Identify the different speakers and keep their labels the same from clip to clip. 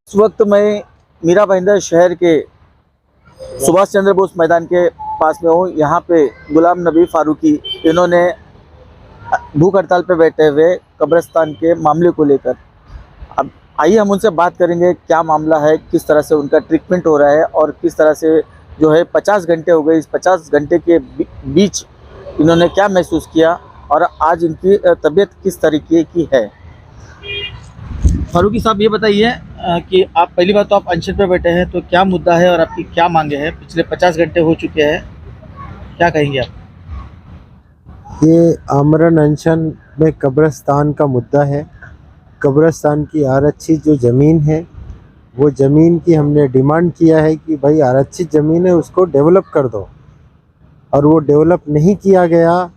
Speaker 1: इस वक्त मैं मीरा भाईंदर शहर के सुभाष चंद्र बोस मैदान के पास में हूँ। यहाँ पे गुलाम नबी फारूकी इन्होंने भूख हड़ताल पे बैठे हुए कब्रिस्तान के मामले को लेकर, अब आइए हम उनसे बात करेंगे क्या मामला है, किस तरह से उनका ट्रीटमेंट हो रहा है और किस तरह से जो है 50 घंटे हो गए, इस 50 घंटे के बीच इन्होंने क्या महसूस किया और आज इनकी तबीयत किस तरीके की है। फारूकी साहब, ये बताइए कि आप पहली बार तो आप अनशन पर बैठे हैं, तो क्या मुद्दा है और आपकी क्या मांगे हैं? पिछले 50 घंटे हो चुके हैं, क्या कहेंगे आप?
Speaker 2: ये आमरण अनशन में कब्रिस्तान का मुद्दा है। कब्रिस्तान की आरक्षित जो ज़मीन है, वो ज़मीन की हमने डिमांड किया है कि भाई आरक्षित ज़मीन है उसको डेवलप कर दो, और वो डेवलप नहीं किया गया।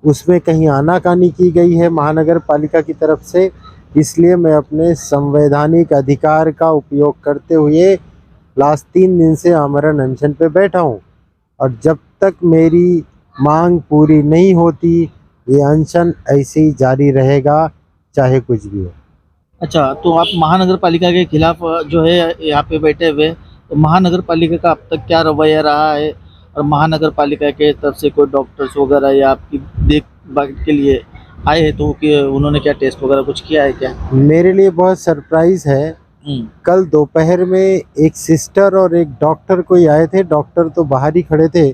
Speaker 2: उसमें कहीं आनाकानी की गई है महानगर पालिका की तरफ से। इसलिए मैं अपने संवैधानिक अधिकार का उपयोग करते हुए लास्ट 3 दिन से आमरण अनशन पे बैठा हूँ, और जब तक मेरी मांग पूरी नहीं होती ये अनशन ऐसे ही जारी रहेगा, चाहे कुछ भी हो।
Speaker 1: अच्छा, तो आप महानगर पालिका के खिलाफ जो है यहाँ पे बैठे हुए, तो महानगर पालिका का अब तक क्या रवैया रहा है और महानगर पालिका के तरफ से कोई डॉक्टर्स वगैरह या आपकी देखभाल के लिए आए हैं, तो कि उन्होंने क्या टेस्ट वगैरह कुछ किया है क्या?
Speaker 2: मेरे लिए बहुत सरप्राइज़ है। कल दोपहर में एक सिस्टर और एक डॉक्टर कोई आए थे। डॉक्टर तो बाहर ही खड़े थे,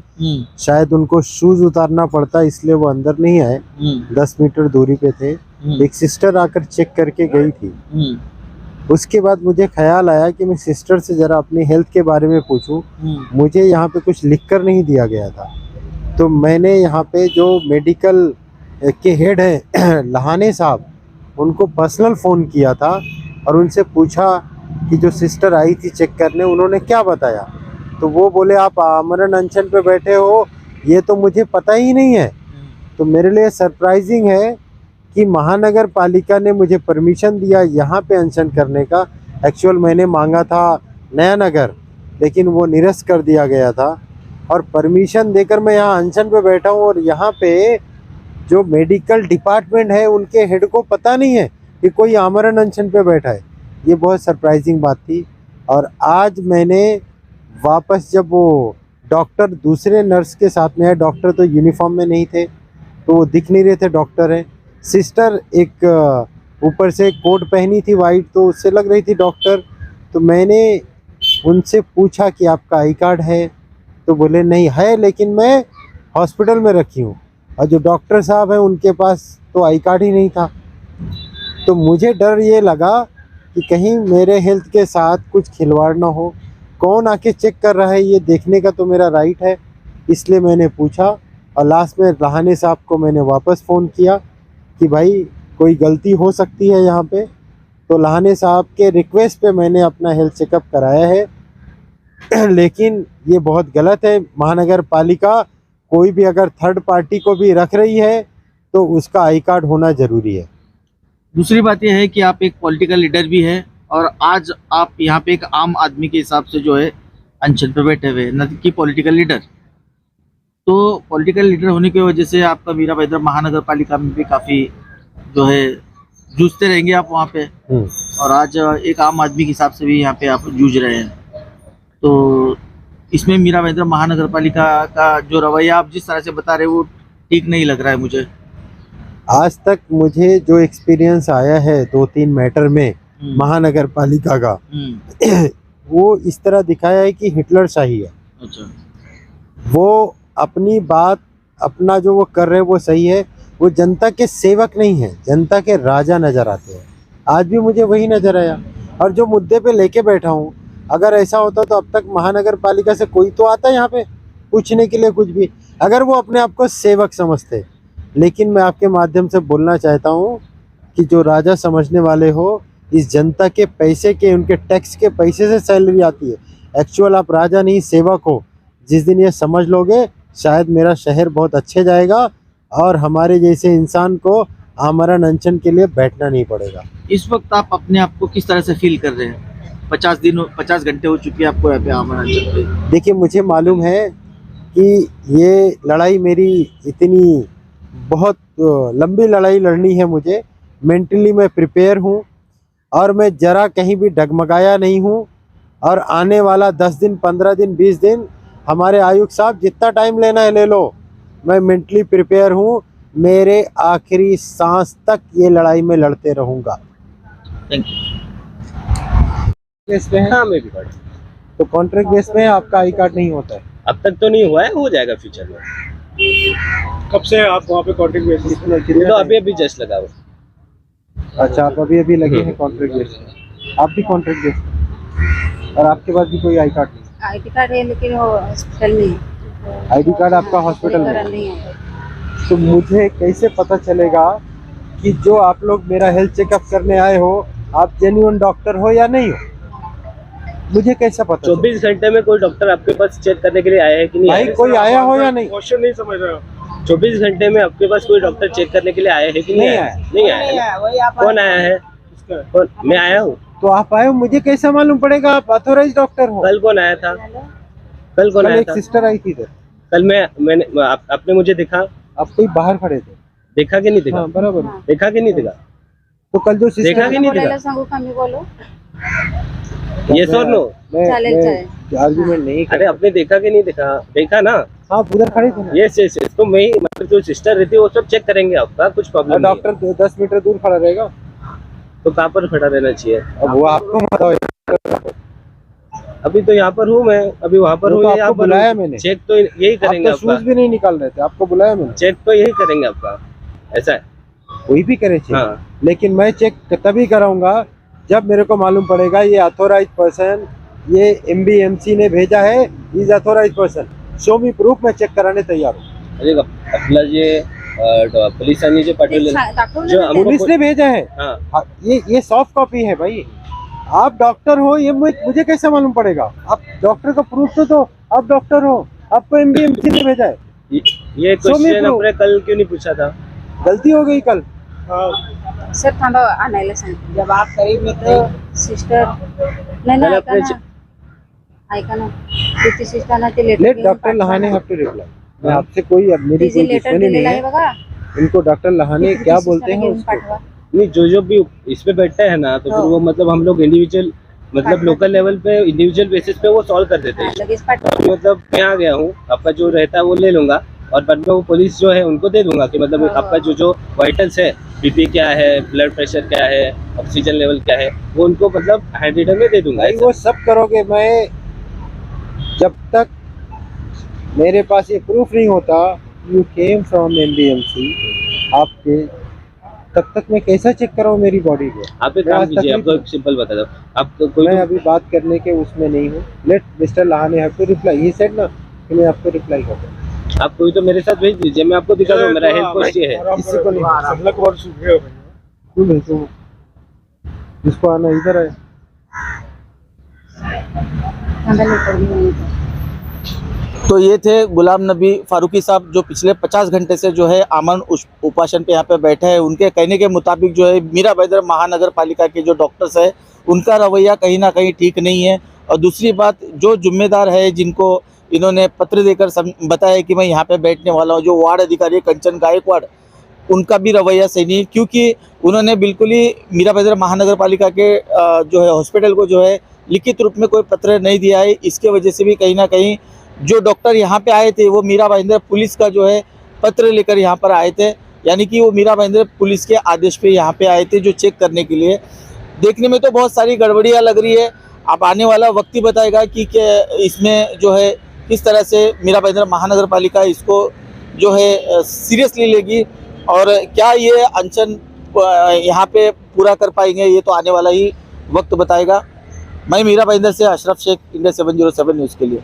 Speaker 2: शायद उनको शूज उतारना पड़ता इसलिए वो अंदर नहीं आए, 10 मीटर दूरी पे थे। एक सिस्टर आकर चेक करके गई थी। उसके बाद मुझे ख्याल आया कि मैं सिस्टर से ज़रा अपनी हेल्थ के बारे में पूछूं। मुझे यहाँ पे कुछ लिख कर नहीं दिया गया था, तो मैंने यहाँ पे जो मेडिकल के हेड हैं लहाने साहब, उनको पर्सनल फ़ोन किया था और उनसे पूछा कि जो सिस्टर आई थी चेक करने उन्होंने क्या बताया। तो वो बोले आप आमरण अनशन पे बैठे हो, ये तो मुझे पता ही नहीं है। तो मेरे लिए सरप्राइजिंग है कि महानगर पालिका ने मुझे परमिशन दिया यहाँ पे अनशन करने का। एक्चुअल मैंने मांगा था नया नगर, लेकिन वो निरस्त कर दिया गया था, और परमिशन देकर मैं यहाँ अनशन पे बैठा हूँ। और यहाँ पे जो मेडिकल डिपार्टमेंट है उनके हेड को पता नहीं है कि कोई आमरण अनशन पे बैठा है। ये बहुत सरप्राइजिंग बात थी। और आज मैंने वापस, जब वो डॉक्टर दूसरे नर्स के साथ में है, डॉक्टर तो यूनिफॉर्म में नहीं थे तो वो दिख नहीं रहे थे डॉक्टर हैं। सिस्टर एक ऊपर से कोट पहनी थी वाइट, तो उससे लग रही थी डॉक्टर। तो मैंने उनसे पूछा कि आपका आई कार्ड है, तो बोले नहीं है, लेकिन मैं हॉस्पिटल में रखी हूँ। और जो डॉक्टर साहब हैं उनके पास तो आई कार्ड ही नहीं था। तो मुझे डर ये लगा कि कहीं मेरे हेल्थ के साथ कुछ खिलवाड़ ना हो। कौन आके चेक कर रहा है ये देखने का तो मेरा राइट है, इसलिए मैंने पूछा। और लास्ट में लहाने साहब को मैंने वापस फ़ोन किया कि भाई कोई गलती हो सकती है यहाँ पे। तो लहाने साहब के रिक्वेस्ट पे मैंने अपना हेल्थ चेकअप कराया है। लेकिन ये बहुत गलत है। महानगर पालिका कोई भी अगर थर्ड पार्टी को भी रख रही है तो उसका आई कार्ड होना ज़रूरी है।
Speaker 1: दूसरी बात यह है कि आप एक पॉलिटिकल लीडर भी हैं और आज आप यहाँ पे एक आम आदमी के हिसाब से जो है अनशन पे बैठे हुए, न कि पॉलिटिकल लीडर। तो पॉलिटिकल लीडर होने की वजह से आपका मीरा भाईंदर महानगर पालिका में भी काफ़ी जो है जूझते रहेंगे आप वहाँ पे, और आज एक आम आदमी के हिसाब से भी यहाँ पे आप जूझ रहे हैं। तो इसमें मीरा भाईंदर महानगर पालिका का जो रवैया आप जिस तरह से बता रहे हैं वो ठीक नहीं लग रहा है मुझे।
Speaker 2: आज तक मुझे जो एक्सपीरियंस आया है 2-3 मैटर में महानगर पालिका का, वो इस तरह दिखाया है कि हिटलर शाही है।
Speaker 1: अच्छा।
Speaker 2: वो अपनी बात, अपना जो वो कर रहे हैं वो सही है। वो जनता के सेवक नहीं है, जनता के राजा नज़र आते हैं। आज भी मुझे वही नज़र आया। और जो मुद्दे पे लेके बैठा हूँ, अगर ऐसा होता तो अब तक महानगर पालिका से कोई तो आता यहाँ पे पूछने के लिए कुछ भी, अगर वो अपने आप को सेवक समझते। लेकिन मैं आपके माध्यम से बोलना चाहता हूँ कि जो राजा समझने वाले हो, इस जनता के पैसे के, उनके टैक्स के पैसे से सैलरी आती है। एक्चुअल आप राजा नहीं सेवक हो। जिस दिन ये समझ लोगे, शायद मेरा शहर बहुत अच्छे जाएगा और हमारे जैसे इंसान को आमरण अनशन के लिए बैठना नहीं पड़ेगा।
Speaker 1: इस वक्त आप अपने आप को किस तरह से फील कर रहे हैं? 50 घंटे हो चुके हैं आपको यहाँ पे आमरण अनशन पे।
Speaker 2: देखिए, मुझे मालूम है कि ये लड़ाई मेरी इतनी बहुत लंबी लड़ाई लड़नी है। मुझे मेंटली मैं प्रिपेयर हूँ। और मैं जरा कहीं भी डगमगाया नहीं हूँ। और आने वाला 10 दिन, 15 दिन, 20 दिन, हमारे आयुक्त साहब जितना टाइम लेना है ले लो, मैं मेंटली प्रिपेयर हूँ। मेरे आखिरी सांस तक ये लड़ाई में लड़ते रहूंगा।
Speaker 1: Thank you.
Speaker 2: बेस पे है?
Speaker 3: हाँ मैं भी पढ़ा।
Speaker 2: तो कॉन्ट्रैक्ट बेस पे है, आपका आई कार्ड नहीं होता है?
Speaker 3: अब तक तो नहीं हुआ है, हो जाएगा फ्यूचर में।
Speaker 4: कब से आप वहाँ पे कॉन्ट्रैक्ट बेसिस पे?
Speaker 3: ये तो अभी जस्ट लगा हुआ।
Speaker 2: अच्छा, आप अभी लगे हैं कॉन्ट्रैक्ट बेस पे? आप भी कॉन्ट्रैक्ट बेस पे, और आपके पास भी कोई आई कार्ड नहीं?
Speaker 5: आईडी कार्ड है लेकिन वो हॉस्पिटल में है।
Speaker 2: आईडी कार्ड आपका हॉस्पिटल में?
Speaker 5: नहीं है।
Speaker 2: तो मुझे कैसे पता चलेगा कि जो आप लोग मेरा हेल्थ चेकअप करने आए हो, आप जेन्युइन डॉक्टर हो या नहीं हो? मुझे कैसा पता?
Speaker 3: 24 घंटे में कोई डॉक्टर आपके पास चेक करने के लिए आया है कि नहीं?
Speaker 2: भाई कोई आया हो या नहीं?
Speaker 4: क्वेश्चन नहीं समझ रहे हो?
Speaker 3: 24 घंटे में आपके पास कोई डॉक्टर चेक करने के लिए आया है कि नहीं आया? नहीं आया। कौन आया है? कौन? मैं आया हूँ।
Speaker 2: तो आप आए हो, मुझे कैसा मालूम पड़ेगा आप ऑथोराइज डॉक्टर हो?
Speaker 3: कल कौन आया था? कल कौन आया
Speaker 2: एक
Speaker 3: था?
Speaker 2: सिस्टर आई थी इधर।
Speaker 3: कल मैंने आपने मुझे देखा?
Speaker 2: आप कोई बाहर खड़े थे?
Speaker 3: देखा कि नहीं देखा?
Speaker 2: हाँ बराबर।
Speaker 3: देखा कि नहीं देखा?
Speaker 2: तो कल जो सिस्टर
Speaker 3: देखा कि नहीं
Speaker 5: बोलायला
Speaker 3: देखा?
Speaker 5: सांगू का मी बोलो?
Speaker 3: येस और नो?
Speaker 5: चालेल।
Speaker 2: आर्ग्यूमेंट नहीं
Speaker 3: अरे आपने देखा कि नहीं देखा? देखा ना?
Speaker 2: हाँ उधर खड़े थे ना।
Speaker 3: Yes yes yes. तो मैं मतलब जो सिस्टर रहती है वो सब चेक करेंगे आपका, कुछ प्रॉब्लम नहीं है।
Speaker 2: डॉक्टर 10 मीटर दूर खड़ा रहेगा?
Speaker 3: तो कहाँ पर खड़ा रहना चाहिए?
Speaker 2: अब वो आपको बताओ।
Speaker 3: अभी तो यहाँ पर हूँ मैं, अभी वहाँ पर
Speaker 2: वो
Speaker 3: हूँ,
Speaker 2: तो
Speaker 3: यहाँ
Speaker 2: आपको
Speaker 3: पर
Speaker 2: बुलाया
Speaker 3: हूँ।
Speaker 2: मैंने।
Speaker 3: चेक तो यही करेंगे
Speaker 2: आप तो शूज
Speaker 3: आपका।
Speaker 2: भी नहीं निकाल रहे थे, आपको बुलाया मैंने।
Speaker 3: चेक तो यही करेंगे आपका, ऐसा है।
Speaker 2: कोई भी करे चेक।
Speaker 3: हाँ।
Speaker 2: लेकिन मैं चेक तभी कराऊंगा जब मेरे को मालूम पड़ेगा ये अथॉराइज पर्सन, ये एमबीएमसी ने भेजा है, is authorise person, show me proof, मैं चेक कराने तैयार हूँ।
Speaker 3: अरे आपला जे पोलिसांनी जे पाठवले जो हमको
Speaker 2: पुलिस ने भेजा है।
Speaker 3: हाँ
Speaker 2: हाँ, ये सॉफ्ट कॉपी है भाई। आप डॉक्टर हो ये मुझे कैसे मालूम पड़ेगा? आप डॉक्टर का प्रूफ तो दो, आप डॉक्टर हो, आपको एमबीएमसी ने भेजा है।
Speaker 3: ये क्वेश्चन आपने कल क्यों नहीं पूछा था?
Speaker 2: गलती हो गई कल।
Speaker 5: सर थांबा आणायला सांगितलं. जब आप करीब में थे सिस्टर नाही ना, ऐका ना तिथे सिस्टर ना ते
Speaker 2: let doctor Lahane have to reply. मैं आपसे कोई अब मेरी कोई
Speaker 5: लेटर
Speaker 2: दुश्मनी नहीं
Speaker 5: दिलेला आहे
Speaker 2: है।
Speaker 5: बघा.
Speaker 2: इनको डॉक्टर लहाने क्या बोलते हैं
Speaker 5: घेऊन
Speaker 2: उसको?
Speaker 5: पाठवा.
Speaker 3: नहीं, जो भी इसमें बैठते हैं ना, तो फिर वो मतलब हम लोग इंडिविजुअल मतलब लोकल लेवल पे इंडिविजुअल बेसिस पे वो सॉल्व कर देते हैं।
Speaker 5: लगेच पाठवा.
Speaker 3: मतलब मैं आ गया हूँ, आपका जो रहता है वो ले लूंगा, और बाद में वो पुलिस जो है उनको दे दूंगा कि मतलब आपका जो वाइटल्स है, बीपी क्या है, ब्लड प्रेशर क्या है, ऑक्सीजन लेवल क्या है, वो उनको मतलब हैंड रिटन में दे दूंगा।
Speaker 2: भाई वो सब करोगे। मैं जब तक मेरे पास ये प्रूफ नहीं होता यू केम फ्रॉम एमबीएमसी आपके, तब तक मैं कैसा चेक कराऊं मेरी बॉडी को?
Speaker 3: आप एक
Speaker 2: मैं
Speaker 3: काम
Speaker 2: आज तक
Speaker 3: कीजिए,
Speaker 2: नहीं
Speaker 3: आपको एक सिंपल बता दो, आपको कोई
Speaker 2: मैं अभी बात करने के उसमें नहीं हूँ। Let mister Lahane have to reply. He said ना कि मैं आपको रिप्लाई करूँ।
Speaker 3: आप कोई तो मेरे साथ भेज दीजिए, मैं आपको दिखा दूँ, मेरा हेल्थ पोस्ट ये है।
Speaker 2: किसी को नहीं
Speaker 4: अलग वर्ड सूख गए हो भैया।
Speaker 2: क्यों भेजूं? जिसको आना इधर है।
Speaker 5: थांबा लेटर घेऊन.
Speaker 1: तो ये थे गुलाम नबी फारूकी साहब, जो पिछले 50 घंटे से जो है आमरण उपोषण पे यहाँ पे बैठे हैं। उनके कहने के मुताबिक जो है मीरा भाईदर महानगर पालिका के जो डॉक्टर्स है उनका रवैया कहीं ना कहीं ठीक नहीं है। और दूसरी बात, जो जिम्मेदार है जिनको इन्होंने पत्र देकर बताया कि मैं यहाँ पे बैठने वाला हूँ, जो वार्ड अधिकारी कंचन गायकवाड़, उनका भी रवैया सही नहीं, क्योंकि उन्होंने बिल्कुल ही मीरा भाईदर महानगर पालिका के जो है हॉस्पिटल को जो है लिखित रूप में कोई पत्र नहीं दिया है। इसके वजह से भी कहीं ना कहीं जो डॉक्टर यहाँ पे आए थे वो मीरा भाईदर पुलिस का जो है पत्र लेकर यहाँ पर आए थे, यानी कि वो मीरा भाईदर पुलिस के आदेश पे यहाँ पे आए थे जो चेक करने के लिए। देखने में तो बहुत सारी गड़बड़ियाँ लग रही है। अब आने वाला वक्त ही बताएगा कि इसमें जो है किस तरह से मीरा भाईदर महानगर पालिका इसको जो है सीरियसली लेगी, और क्या ये अनशन यहाँ पे पूरा कर पाएंगे, ये तो आने वाला ही वक्त बताएगा। मैं मीरा भाईदर से अशरफ शेख, इंडिया 707 न्यूज़ के लिए।